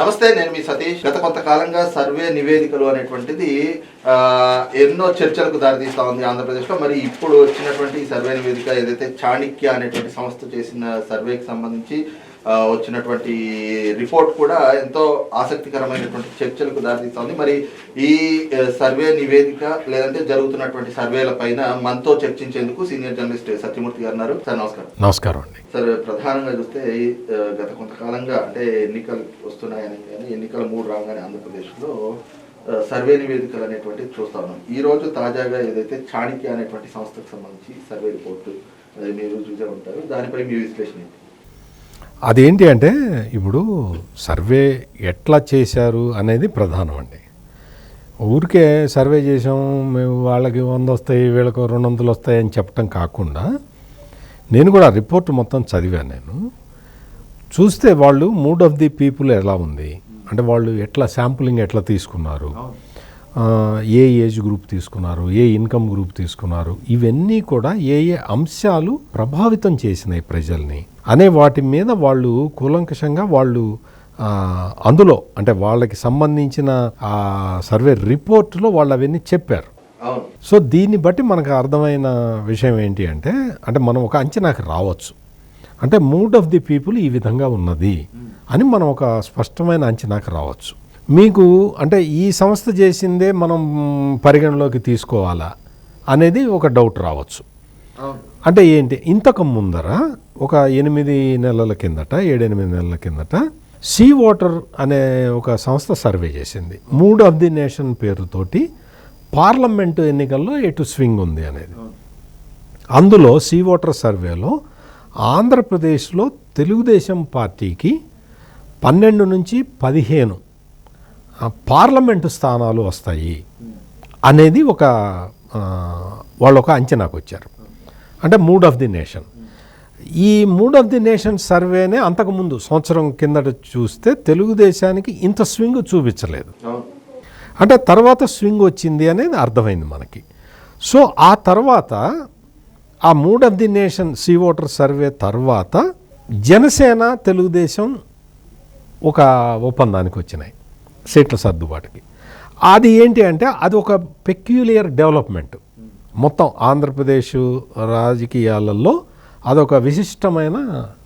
నమస్తే, నేను మీ సతీష్. గత కొంతకాలంగా సర్వే నివేదికలు అనేటువంటిది ఎన్నో చర్చలకు దారితీస్తా ఉంది ఆంధ్రప్రదేశ్లో. మరి ఇప్పుడు వచ్చినటువంటి సర్వే నివేదిక ఏదైతే చాణక్య అనేటువంటి సంస్థ చేసిన సర్వేకి సంబంధించి వచ్చినటువంటి రిపోర్ట్ కూడా ఎంతో ఆసక్తికరమైనటువంటి చర్చలకు దారితీస్తా ఉంది. మరి ఈ సర్వే నివేదిక లేదంటే జరుగుతున్నటువంటి సర్వేల పైన మనతో చర్చించేందుకు సీనియర్ జర్నలిస్ట్ సత్యమూర్తి గారు ఉన్నారు. సార్ నమస్కారం. నమస్కారం అండి. సార్, ప్రధానంగా చూస్తే గత కొంతకాలంగా అంటే ఎన్నికలు వస్తున్నాయని కానీ ఎన్నికల మూడు రాగానే ఆంధ్రప్రదేశ్లో సర్వే నివేదికలు అనేటువంటివి చూస్తా ఉన్నాం. ఈ రోజు తాజాగా ఏదైతే చాణక్య అనేటువంటి సంస్థకు సంబంధించి సర్వే రిపోర్టు అది మీరు చూసే ఉంటారు, దానిపై మీ విశ్లేషణ ఏంటి? అదేంటి అంటే ఇప్పుడు సర్వే ఎట్లా చేశారు అనేది ప్రధానం అండి. ఊరికే సర్వే చేసాం, మేము వాళ్ళకి 100 వస్తాయి, వీళ్ళకి 200 వస్తాయి అని చెప్పడం కాకుండా నేను కూడా రిపోర్ట్ మొత్తం చదివాను. నేను చూస్తే వాళ్ళు మూడ్ ఆఫ్ ది పీపుల్ ఎలా ఉంది అంటే వాళ్ళు ఎట్లా శాంపులింగ్ ఎట్లా తీసుకున్నారు, ఏ ఏజ్ గ్రూప్ తీసుకున్నారు, ఏ ఇన్కమ్ గ్రూప్ తీసుకున్నారు, ఇవన్నీ కూడా ఏ అంశాలు ప్రభావితం చేసినాయి ప్రజల్ని అనే వాటి మీద వాళ్ళు కూలంకషంగా వాళ్ళు అందులో అంటే వాళ్ళకి సంబంధించిన ఆ సర్వే రిపోర్ట్లో వాళ్ళు అవన్నీ చెప్పారు. సో దీన్ని బట్టి మనకు అర్థమైన విషయం ఏంటి అంటే మనం ఒక అంచనాకు రావచ్చు. అంటే మూడ్ ఆఫ్ ది పీపుల్ ఈ విధంగా ఉన్నది అని మనం ఒక స్పష్టమైన అంచనాకు రావచ్చు. మీకు అంటే ఈ సంస్థ చేసిందే మనం పరిగణలోకి తీసుకోవాలా అనేది ఒక డౌట్ రావచ్చు. అంటే ఏంటి, ఇంతకు ముందర ఒక 8 నెలల కిందట 7-8 నెలల కిందట సీ వాటర్ అనే ఒక సంస్థ సర్వే చేసింది. మూడ్ ఆఫ్ ది నేషన్ పేరుతోటి పార్లమెంటు ఎన్నికల్లో ఎటు స్వింగ్ ఉంది అనేది. అందులో సీ వాటర్ సర్వేలో ఆంధ్రప్రదేశ్లో తెలుగుదేశం పార్టీకి 12 నుంచి 15 పార్లమెంటు స్థానాలు వస్తాయి అనేది ఒక వాళ్ళు ఒక అంచనాకు వచ్చారు. అంటే మూడ్ ఆఫ్ ది నేషన్. ఈ మూడ్ ఆఫ్ ది నేషన్ సర్వేనే అంతకుముందు సంవత్సరం కిందట చూస్తే తెలుగుదేశానికి ఇంత స్వింగ్ చూపించలేదు. అంటే తర్వాత స్వింగ్ వచ్చింది అనేది అర్థమైంది మనకి. సో ఆ తర్వాత ఆ mood of the nation C voter survey తర్వాత జనసేన తెలుగుదేశం ఒక ఒప్పందానికి వచ్చినాయి సీట్ల సర్దుబాటుకి. అది ఏంటి అంటే అది ఒక పెక్యులియర్ డెవలప్మెంట్ మొత్తం ఆంధ్రప్రదేశ్ రాజకీయాలలో అదొక విశిష్టమైన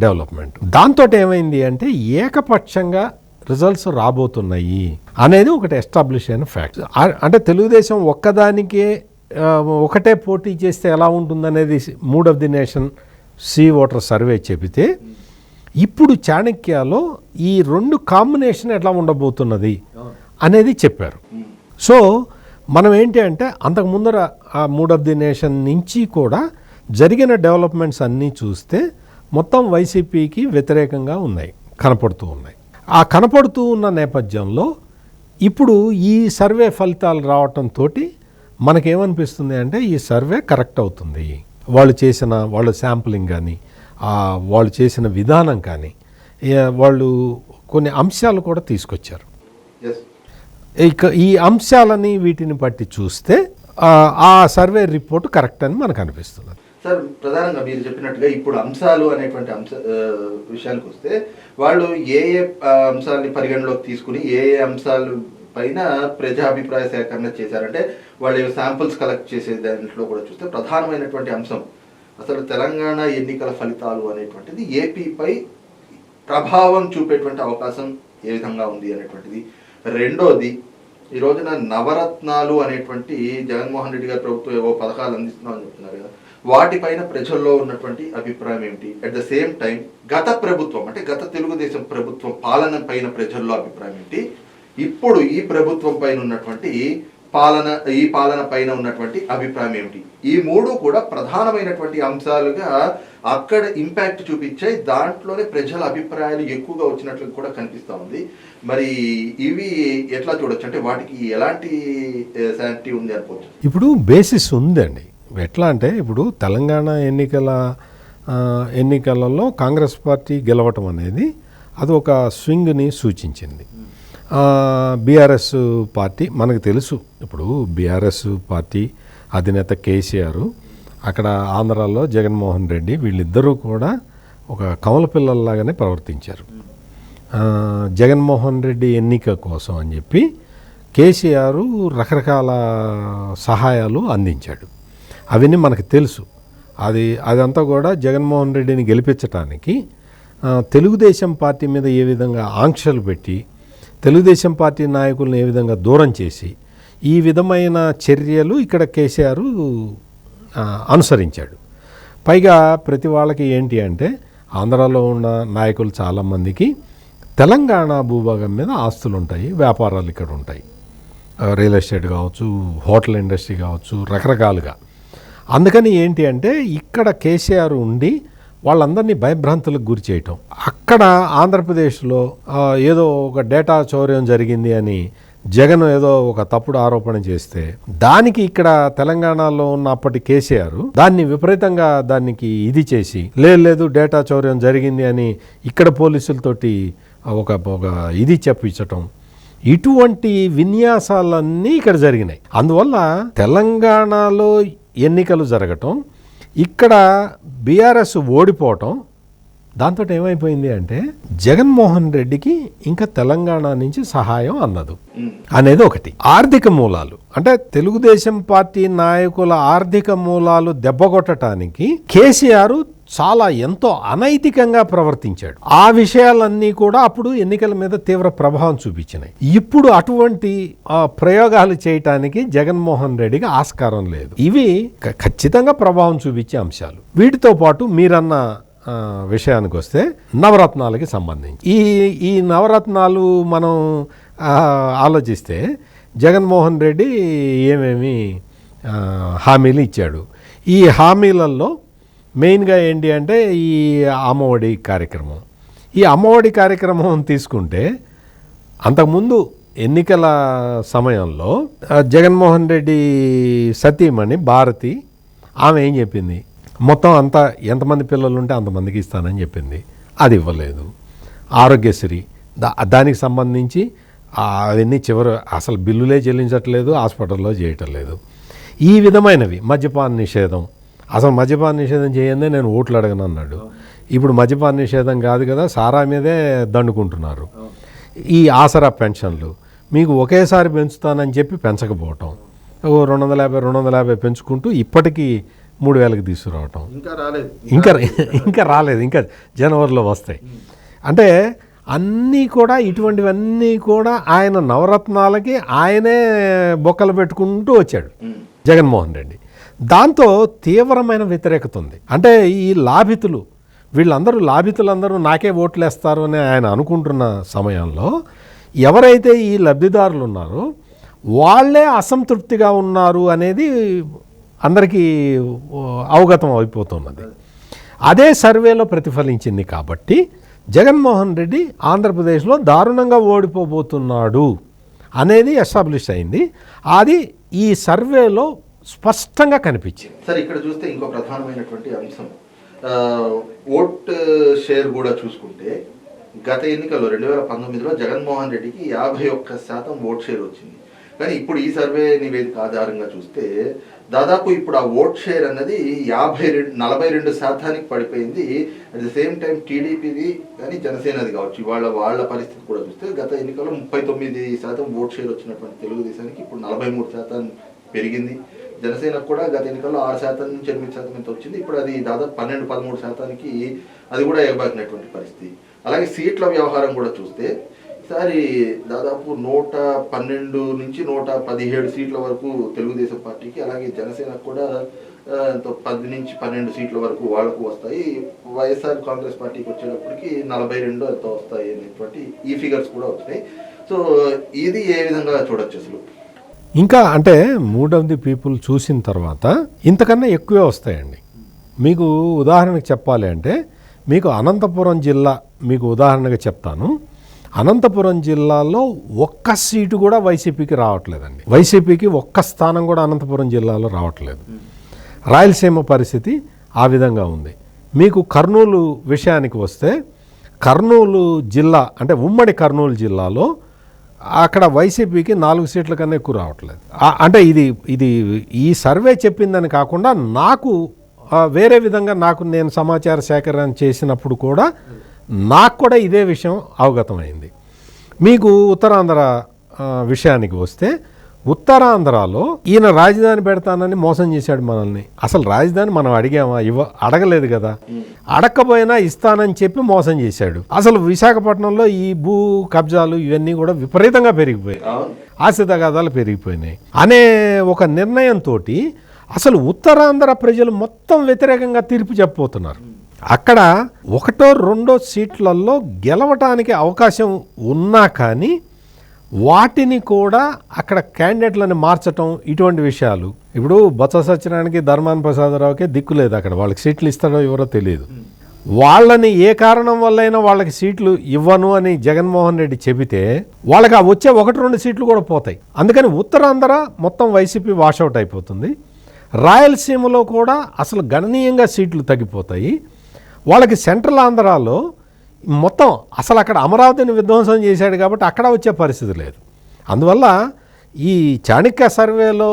డెవలప్మెంట్. దాంతో ఏమైంది అంటే ఏకపక్షంగా రిజల్ట్స్ రాబోతున్నాయి అనేది ఒకటి ఎస్టాబ్లిష్ అయిన ఫ్యాక్ట్. అంటే తెలుగుదేశం ఒకటే పోటీ చేస్తే ఎలా ఉంటుందనేది mood of the nation C voter survey చెబితే ఇప్పుడు చాణక్యలో ఈ 2 కాంబినేషన్ ఎట్లా ఉండబోతున్నది అనేది చెప్పారు. సో మనం ఏంటి అంటే అంతకు ముందర ఆ మూడ్ ఆఫ్ ది నేషన్ నుంచి కూడా జరిగిన డెవలప్మెంట్స్ అన్నీ చూస్తే మొత్తం వైసీపీకి వ్యతిరేకంగా కనపడుతూ ఉన్నాయి. ఆ కనపడుతూ ఉన్న నేపథ్యంలో ఇప్పుడు ఈ సర్వే ఫలితాలు రావటంతో మనకేమనిపిస్తుంది అంటే ఈ సర్వే కరెక్ట్ అవుతుంది. వాళ్ళు శాంపులింగ్ కానీ వాళ్ళు చేసిన విధానం కానీ వాళ్ళు కొన్ని అంశాలు కూడా తీసుకొచ్చారు. ఇక ఈ అంశాలని వీటిని బట్టి చూస్తే ఆ సర్వే రిపోర్ట్ కరెక్ట్ అని మనకు అనిపిస్తుంది. సార్, ప్రధానంగా మీరు చెప్పినట్టుగా ఇప్పుడు అంశాలు అనేటువంటి విషయానికి వస్తే వాళ్ళు ఏ అంశాలని పరిగణలోకి తీసుకుని ఏ అంశాలు పైన ప్రజాభిప్రాయ సేకరణ చేశారంటే వాళ్ళు శాంపుల్స్ కలెక్ట్ చేసే దాంట్లో కూడా చూస్తే ప్రధానమైనటువంటి అంశం అసలు తెలంగాణ ఎన్నికల ఫలితాలు అనేటువంటిది ఏపీపై ప్రభావం చూపేటువంటి అవకాశం ఏ విధంగా ఉంది అనేటువంటిది. రెండోది, ఈ రోజున నవరత్నాలు అనేటువంటి జగన్మోహన్ రెడ్డి గారి ప్రభుత్వం ఏవో పథకాలు అందిస్తున్నామని చెప్తున్నారు కదా, వాటిపైన ప్రజల్లో ఉన్నటువంటి అభిప్రాయం ఏమిటి? అట్ ద సేమ్ టైం గత ప్రభుత్వం అంటే గత తెలుగుదేశం ప్రభుత్వం పాలన పైన ప్రజల్లో అభిప్రాయం ఏంటి? ఇప్పుడు ఈ ప్రభుత్వం పైన ఉన్నటువంటి పాలన పైన ఉన్నటువంటి అభిప్రాయం ఏమిటి? ఈ 3 కూడా ప్రధానమైనటువంటి అంశాలుగా అక్కడ ఇంపాక్ట్ చూపించాయి. దాంట్లోనే ప్రజల అభిప్రాయాలు ఎక్కువగా వచ్చినట్లు కూడా కనిపిస్తూ ఉంది. మరి ఇవి ఎట్లా చూడొచ్చు, అంటే వాటికి ఎలాంటి శాంటిటీ ఉంది అనుకోవచ్చు? ఇప్పుడు బేసిస్ ఉందండి. ఎట్లా అంటే ఇప్పుడు తెలంగాణ ఎన్నికలలో కాంగ్రెస్ పార్టీ గెలవటం అనేది అది ఒక స్వింగ్ని సూచించింది. బీఆర్ఎస్ పార్టీ మనకు తెలుసు. ఇప్పుడు బీఆర్ఎస్ పార్టీ అధినేత కేసీఆర్, అక్కడ ఆంధ్రాలో జగన్మోహన్ రెడ్డి, వీళ్ళిద్దరూ కూడా ఒక కమల పిల్లల్లాగానే ప్రవర్తించారు. జగన్మోహన్ రెడ్డి ఎన్నిక కోసం అని చెప్పి కేసీఆర్ రకరకాల సహాయాలు అందించాడు. అవన్నీ మనకు తెలుసు. అదంతా కూడా జగన్మోహన్ రెడ్డిని గెలిపించడానికి తెలుగుదేశం పార్టీ మీద ఏ విధంగా ఆంక్షలు పెట్టి తెలుగుదేశం పార్టీ నాయకులను ఏ విధంగా దూరం చేసి ఈ విధమైన చర్యలు ఇక్కడ కేసీఆర్ అనుసరించాడు. పైగా ప్రతి వాళ్ళకి ఏంటి అంటే ఆంధ్రాలో ఉన్న నాయకులు చాలామందికి తెలంగాణ భూభాగం మీద ఆస్తులు ఉంటాయి, వ్యాపారాలు ఇక్కడ ఉంటాయి. రియల్ ఎస్టేట్ కావచ్చు, హోటల్ ఇండస్ట్రీ కావచ్చు, రకరకాలుగా. అందుకని ఏంటి అంటే ఇక్కడ కేసీఆర్ ఉండి వాళ్ళందరినీ భయభ్రాంతులకు గురి చేయటం. అక్కడ ఆంధ్రప్రదేశ్లో ఏదో ఒక డేటా చౌర్యం జరిగింది అని జగన్ ఏదో ఒక తప్పుడు ఆరోపణ చేస్తే దానికి ఇక్కడ తెలంగాణలో ఉన్న అప్పటి కేసీఆర్ దాన్ని విపరీతంగా దానికి ఇది చేసి లేదు డేటా చౌర్యం జరిగింది అని ఇక్కడ పోలీసులతోటి ఒక ఇది చెప్పించటం, ఇటువంటి విన్యాసాలన్నీ ఇక్కడ జరిగినాయి. అందువల్ల తెలంగాణలో ఎన్నికలు జరగటం, ఇక్కడ బీఆర్ఎస్ ఓడిపోవటం, దాంతో ఏమైపోయింది అంటే జగన్మోహన్ రెడ్డికి ఇంకా తెలంగాణ నుంచి సహాయం అందదు అనేది ఒకటి. ఆర్థిక మూలాలు అంటే తెలుగుదేశం పార్టీ నాయకుల ఆర్థిక మూలాలు దెబ్బకొట్టడానికి కేసీఆర్ చాలా ఎంతో అనైతికంగా ప్రవర్తించాడు. ఆ విషయాలన్నీ కూడా అప్పుడు ఎన్నికల మీద తీవ్ర ప్రభావం చూపించినాయి. ఇప్పుడు అటువంటి ప్రయోగాలు చేయటానికి జగన్మోహన్ రెడ్డికి ఆస్కారం లేదు. ఇవి ఖచ్చితంగా ప్రభావం చూపించే అంశాలు. వీటితో పాటు మీరన్న విషయానికి వస్తే నవరత్నాలకి సంబంధించి ఈ నవరత్నాలు మనం ఆలోచిస్తే జగన్మోహన్ రెడ్డి ఏమేమి హామీలు ఇచ్చాడు. ఈ హామీలలో మెయిన్గా ఏంటి అంటే ఈ అమ్మఒడి కార్యక్రమం. ఈ అమ్మఒడి కార్యక్రమం తీసుకుంటే అంతకుముందు ఎన్నికల సమయంలో జగన్మోహన్ రెడ్డి సతీమణి భారతి ఆమె ఏం చెప్పింది, మొత్తం అంతా ఎంతమంది పిల్లలు ఉంటే అంతమందికి ఇస్తానని చెప్పింది. అది ఇవ్వలేదు. ఆరోగ్యశ్రీ దానికి సంబంధించి అవన్నీ అసలు బిల్లులే చెల్లించట్లేదు, హాస్పిటల్లో చేయటం లేదు. ఈ విధమైనవి మద్యపాన నిషేధం, అసలు మద్యపాన నిషేధం చేయందే నేను ఓట్లు అడగను అన్నాడు. ఇప్పుడు మద్యపాన నిషేధం కాదు కదా, సారా మీదే దండుకుంటున్నారు. ఈ ఆసరా పెన్షన్లు మీకు ఒకేసారి పెంచుతానని చెప్పి పెంచకపోవటం, 250 పెంచుకుంటూ ఇప్పటికీ 3000కి తీసుకురావటం, ఇంకా రాలేదు, ఇంకా జనవరిలో వస్తాయి. అంటే అన్నీ కూడా ఇటువంటివన్నీ కూడా ఆయన నవరత్నాలకి ఆయనే బొక్కలు పెట్టుకుంటూ వచ్చాడు జగన్మోహన్ రెడ్డి. దాంతో తీవ్రమైన వ్యతిరేకత ఉంది. అంటే ఈ లాభితులందరూ నాకే ఓట్లు వేస్తారు అని ఆయన అనుకుంటున్న సమయంలో ఎవరైతే ఈ లబ్ధిదారులు ఉన్నారో వాళ్ళే అసంతృప్తిగా ఉన్నారు అనేది అందరికీ అవగతం అయిపోతున్నది. అదే సర్వేలో ప్రతిఫలించింది. కాబట్టి జగన్మోహన్ రెడ్డి ఆంధ్రప్రదేశ్లో దారుణంగా ఓడిపోబోతున్నాడు అనేది ఎస్టాబ్లిష్ అయింది. అది ఈ సర్వేలో స్పష్టంగా కనిపించింది. సరే, ఇక్కడ చూస్తే ఇంకో ప్రధానమైనటువంటి అంశం ఓట్ షేర్ కూడా చూసుకుంటే గత ఎన్నికల్లో 2019లో జగన్మోహన్ రెడ్డికి 51% ఓట్ షేర్ వచ్చింది. కానీ ఇప్పుడు ఈ సర్వే నివేదిక ఆధారంగా చూస్తే దాదాపు ఇప్పుడు ఆ ఓట్ షేర్ అన్నది 42% పడిపోయింది. అట్ ద సేమ్ టైం టీడీపీది కానీ జనసేనది కావచ్చు, వాళ్ళ పరిస్థితి కూడా చూస్తే గత ఎన్నికల్లో 39% ఓట్ షేర్ వచ్చినటువంటి తెలుగుదేశానికి ఇప్పుడు 43% పెరిగింది. జనసేనకు కూడా గత ఎన్నికల్లో 6% నుంచి 8% ఎంత వచ్చింది, ఇప్పుడు అది దాదాపు 12-13%కి అది కూడా ఎగబాకినటువంటి పరిస్థితి. అలాగే సీట్ల వ్యవహారం కూడా చూస్తే ఈసారి దాదాపు 112 నుంచి 117 సీట్ల వరకు తెలుగుదేశం పార్టీకి, అలాగే జనసేనకు కూడా 10 నుంచి 12 సీట్ల వరకు వాళ్లకు వస్తాయి. వైఎస్ఆర్ కాంగ్రెస్ పార్టీకి వచ్చేటప్పటికి 42 ఎంతో వస్తాయి అనేటువంటి ఈ ఫిగర్స్ కూడా వచ్చినాయి. సో ఇది ఏ విధంగా చూడొచ్చు అసలు? ఇంకా అంటే మూడ్ ఆఫ్ ది పీపుల్ చూసిన తర్వాత ఇంతకన్నా ఎక్కువే వస్తాయండి. మీకు ఉదాహరణకు చెప్పాలి అంటే మీకు అనంతపురం జిల్లా మీకు ఉదాహరణగా చెప్తాను. అనంతపురం జిల్లాలో ఒక్క సీటు కూడా వైసీపీకి రావట్లేదండి. వైసీపీకి ఒక్క స్థానం కూడా అనంతపురం జిల్లాలో రావట్లేదు. రాయలసీమ పరిస్థితి ఆ విధంగా ఉంది. మీకు కర్నూలు విషయానికి వస్తే కర్నూలు జిల్లా అంటే ఉమ్మడి కర్నూలు జిల్లాలో అక్కడ వైసీపీకి 4 సీట్ల కన్నా ఎక్కువ రావట్లేదు. అంటే ఇది ఈ సర్వే చెప్పిందని కాకుండా నాకు వేరే విధంగా నేను సమాచార సేకరణ చేసినప్పుడు కూడా నాకు కూడా ఇదే విషయం అవగతమైంది. మీకు ఉత్తరాంధ్ర విషయానికి వస్తే, ఉత్తరాంధ్రలో ఈయన రాజధాని పెడతానని మోసం చేశాడు మనల్ని. అసలు రాజధాని మనం అడిగామా? అడగలేదు కదా. అడగకపోయినా ఇస్తానని చెప్పి మోసం చేశాడు. అసలు విశాఖపట్నంలో ఈ భూ కబ్జాలు ఇవన్నీ కూడా విపరీతంగా పెరిగిపోయాయి, ఆస్తి తగాదాలు పెరిగిపోయినాయి అనే ఒక నిర్ణయంతో అసలు ఉత్తరాంధ్ర ప్రజలు మొత్తం వ్యతిరేకంగా తీర్పు చెప్పబోతున్నారు. అక్కడ 1-2 సీట్లలో గెలవటానికి అవకాశం ఉన్నా కానీ వాటిని కూడా అక్కడ క్యాండిడేట్లను మార్చటం, ఇటువంటి విషయాలు. ఇప్పుడు బొత్స సత్యనారాయణకి, ధర్మాన ప్రసాదరావుకే దిక్కు లేదు అక్కడ. వాళ్ళకి సీట్లు ఇస్తాడో ఎవరో తెలియదు. వాళ్ళని ఏ కారణం వల్లైనా వాళ్ళకి సీట్లు ఇవ్వను అని జగన్మోహన్ రెడ్డి చెబితే వాళ్ళకి వచ్చే 1-2 సీట్లు కూడా పోతాయి. అందుకని ఉత్తరాంధ్ర మొత్తం వైసీపీ వాషౌట్ అయిపోతుంది. రాయలసీమలో కూడా అసలు గణనీయంగా సీట్లు తగ్గిపోతాయి. వాళ్ళకి సెంట్రల్ ఆంధ్రాలో మొత్తం అసలు అక్కడ అమరావతిని విధ్వంసం చేశాడు కాబట్టి అక్కడ వచ్చే పరిస్థితి లేదు. అందువల్ల ఈ చాణక్య సర్వేలో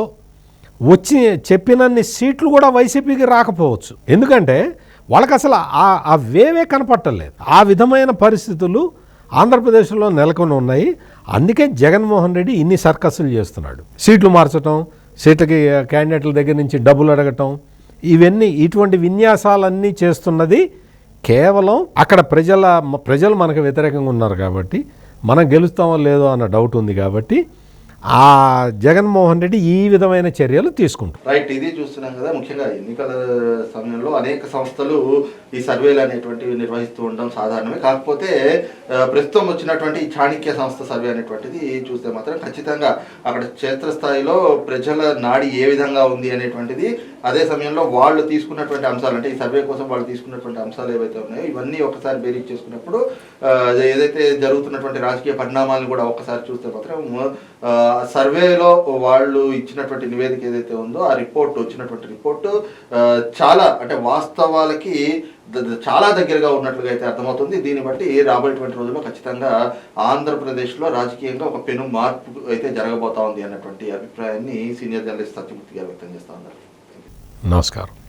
వచ్చి చెప్పినన్ని సీట్లు కూడా వైసీపీకి రాకపోవచ్చు. ఎందుకంటే వాళ్ళకి అసలు ఆ వేవే కనపట్టలేదు. ఆ విధమైన పరిస్థితులు ఆంధ్రప్రదేశ్లో నెలకొని ఉన్నాయి. అందుకే జగన్మోహన్ రెడ్డి ఇన్ని సర్కస్సులు చేస్తున్నాడు. సీట్లు మార్చడం, సీట్లకి క్యాండిడేట్ల దగ్గర నుంచి డబ్బులు అడగటం, ఇటువంటి విన్యాసాలన్నీ చేస్తున్నది కేవలం అక్కడ ప్రజలు మనకు వ్యతిరేకంగా ఉన్నారు కాబట్టి, మనం గెలుస్తామో లేదో అన్న డౌట్ ఉంది కాబట్టి ఆ జగన్మోహన్ రెడ్డి ఈ విధమైన చర్యలు తీసుకుంటారు. రైట్, ఇది చూస్తున్నాం కదా. ముఖ్యంగా ఎన్నికల సమయంలో అనేక సంస్థలు ఈ సర్వేలు అనేటువంటివి నిర్వహిస్తూ ఉండడం సాధారణమే. కాకపోతే ప్రస్తుతం వచ్చినటువంటి ఈ చాణక్య సంస్థ సర్వే అనేటువంటిది చూస్తే మాత్రం ఖచ్చితంగా అక్కడ క్షేత్రస్థాయిలో ప్రజల నాడి ఏ విధంగా ఉంది అనేటువంటిది, అదే సమయంలో వాళ్ళు తీసుకున్నటువంటి అంశాలు, అంటే ఈ సర్వే కోసం వాళ్ళు తీసుకున్నటువంటి అంశాలు ఏవైతే ఉన్నాయో ఇవన్నీ ఒకసారి బేరీజ్ చేసుకున్నప్పుడు ఏదైతే జరుగుతున్నటువంటి రాజకీయ పరిణామాలను కూడా ఒకసారి చూస్తే మాత్రం సర్వేలో వాళ్ళు ఇచ్చినటువంటి నివేదిక ఏదైతే ఉందో ఆ రిపోర్ట్, వచ్చినటువంటి రిపోర్టు చాలా, అంటే వాస్తవాలకి చాలా దగ్గరగా ఉన్నట్లుగా అయితే అర్థమవుతుంది. దీన్ని బట్టి రాబోయేటువంటి రోజుల్లో ఖచ్చితంగా ఆంధ్రప్రదేశ్లో రాజకీయంగా ఒక పెను మార్పు అయితే జరగబోతా ఉంది అన్నటువంటి అభిప్రాయాన్ని సీనియర్ జర్నలిస్ట్ సత్యమూర్తి గారు వ్యక్తం చేస్తా ఉన్నారు. నమస్కారం.